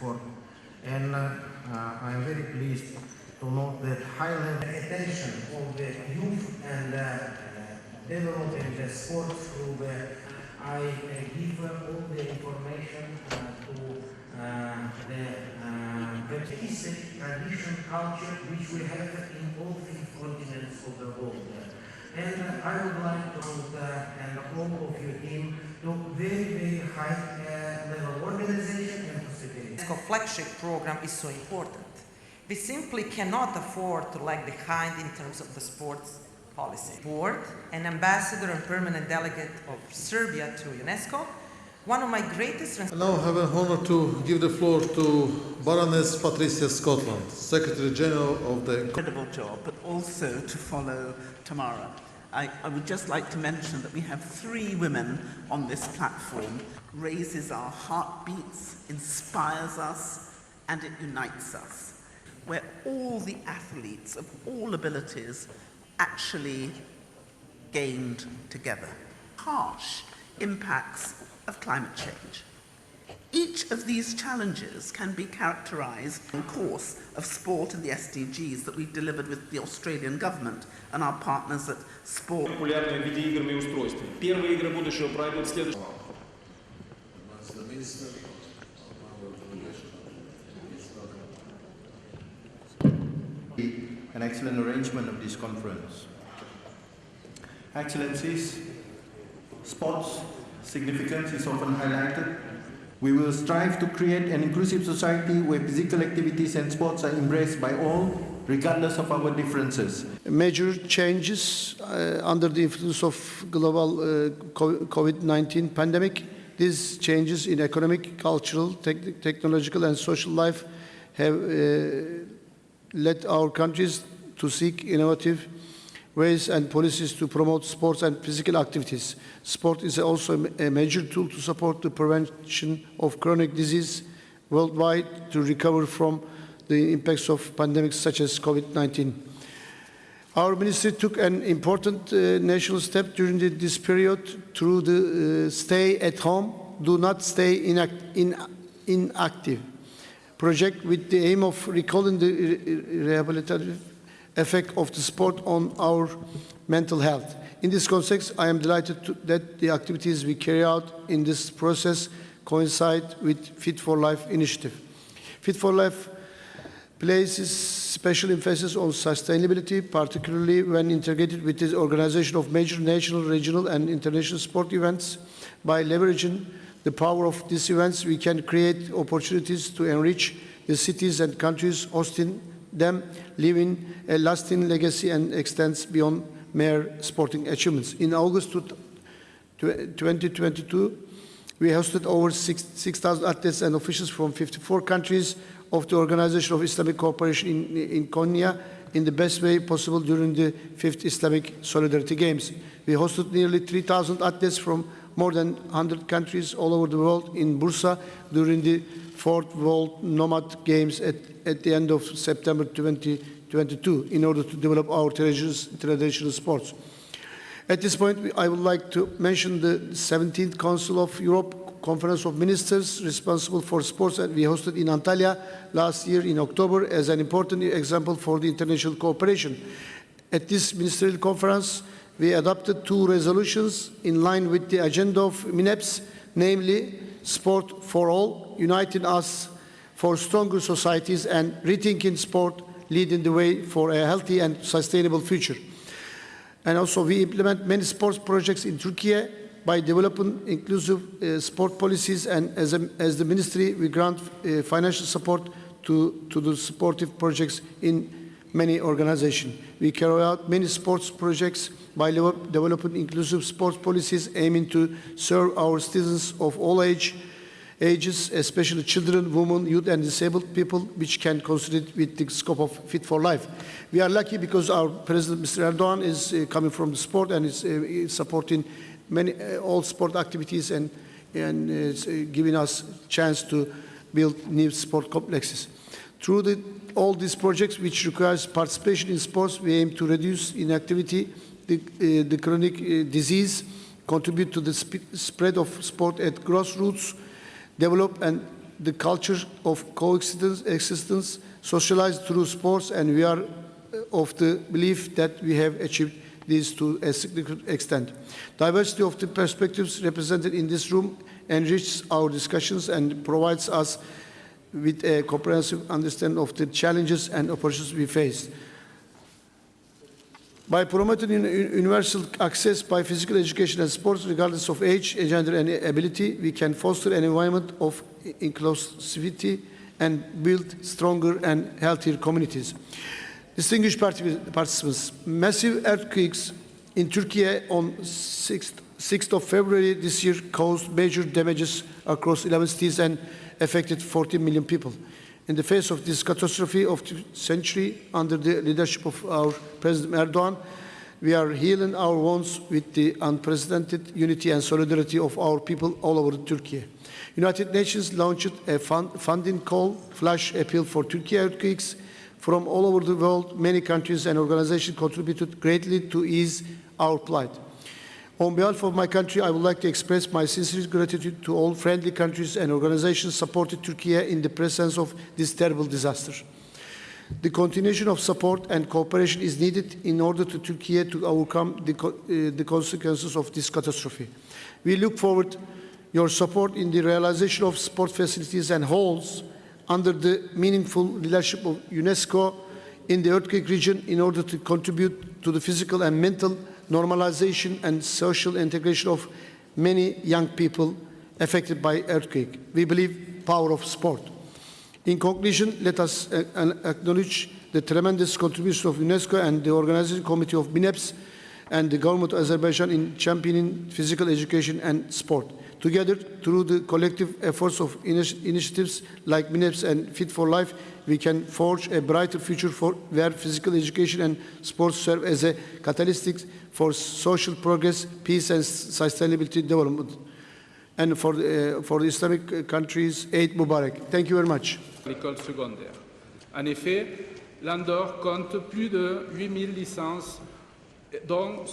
sport. And I am very pleased to note that high level attention of the youth and developing the sport through I give all the information to the history, tradition, culture which we have in all three continents of the world. And I would like to and all of your team to very high level organization and possibility. The flagship program is so important. We simply cannot afford to lag behind in terms of the sports policy. Board, an ambassador and permanent delegate of Serbia to UNESCO, one of my greatest... I now have an honor to give the floor to Baroness Patricia Scotland, Secretary General of the... Incredible job, but also to follow Tamara. I would just like to mention that we have 3 women on this platform. Raises our heartbeats, inspires us, and it unites us. Where all the athletes of all abilities actually gained together. Harsh impacts of climate change. Each of these challenges can be characterised in the course of sport and the SDGs that we've delivered with the Australian government and our partners at Sport. Популярные видеоиграми устройства. Первые игры будущего пройдут следующим. An excellent arrangement of this conference. Excellencies, sports significance is often highlighted. We will strive to create an inclusive society where physical activities and sports are embraced by all, regardless of our differences. Major changes under the influence of global COVID-19 pandemic. These changes in economic, cultural, technological and social life have led our countries to seek innovative ways and policies to promote sports and physical activities. Sport is also a major tool to support the prevention of chronic disease worldwide to recover from the impacts of pandemics such as COVID-19. Our ministry took an important national step during this period through the stay at home, do not stay inactive project with the aim of recalling the rehabilitative effect of the sport on our mental health. In this context, I am delighted that the activities we carry out in this process coincide with Fit for Life initiative. Fit for Life places special emphasis on sustainability, particularly when integrated with the organization of major national, regional and international sport events. By leveraging the power of these events, we can create opportunities to enrich the cities and countries hosting them, leaving a lasting legacy and extends beyond mere sporting achievements. In August 2022, we hosted over 6,000 athletes and officials from 54 countries of the Organization of Islamic Cooperation in Konya in the best way possible during the 5th Islamic Solidarity Games. We hosted nearly 3,000 athletes from more than 100 countries all over the world in Bursa during the 4th World Nomad Games at the end of September 2022 in order to develop our traditional sports. At this point, I would like to mention the 17th Council of Europe Conference of Ministers responsible for sports that we hosted in Antalya last year in October as an important example for the international cooperation. At this ministerial conference, we adopted 2 resolutions in line with the agenda of MINEPS, namely Sport for All, uniting us for stronger societies, and rethinking sport, leading the way for a healthy and sustainable future. And also we implement many sports projects in Turkey by developing inclusive sport policies, and as the ministry, we grant financial support to the sportive projects in many organizations. We carry out many sports projects by developing inclusive sports policies aiming to serve our citizens of all ages, especially children, women, youth and disabled people, which can consider it with the scope of Fit for Life. We are lucky because our President, Mr. Erdogan, is coming from the sport and is supporting all sport activities and giving us a chance to build new sport complexes. Through all these projects, which requires participation in sports, we aim to reduce inactivity, the chronic disease, contribute to the spread of sport at grassroots, develop and the culture of coexistence socialized through sports, and we are of the belief that we have achieved this to a significant extent. Diversity of the perspectives represented in this room enriches our discussions and provides us with a comprehensive understanding of the challenges and opportunities we face. By promoting universal access by physical education and sports, regardless of age, gender, and ability, we can foster an environment of inclusivity and build stronger and healthier communities. Distinguished participants, massive earthquakes in Turkey on 6th of February this year caused major damages across 11 cities and affected 14 million people. In the face of this catastrophe of the century, under the leadership of our President Erdogan, we are healing our wounds with the unprecedented unity and solidarity of our people all over Turkey. United Nations launched a funding call, flash appeal for Turkey earthquakes. From all over the world, many countries and organizations contributed greatly to ease our plight. On behalf of my country, I would like to express my sincere gratitude to all friendly countries and organizations supported Turkey in the presence of this terrible disaster. The continuation of support and cooperation is needed in order for Turkey to overcome the consequences of this catastrophe. We look forward to your support in the realization of sport facilities and halls under the meaningful leadership of UNESCO in the earthquake region in order to contribute to the physical and mental normalization and social integration of many young people affected by earthquake. We believe power of sport. In conclusion, let us acknowledge the tremendous contribution of UNESCO and the organizing committee of BINEPS and the government of Azerbaijan in championing physical education and sport. Together, through the collective efforts of initiatives like BINEPS and Fit for Life, we can forge a brighter future where physical education and sports serve as a catalyst for social progress, peace, and sustainability development. And for the Islamic countries, Eid Mubarak. Thank you very much. L'école secondaire. En effet, l'Andorre compte plus de 8000 licences, dont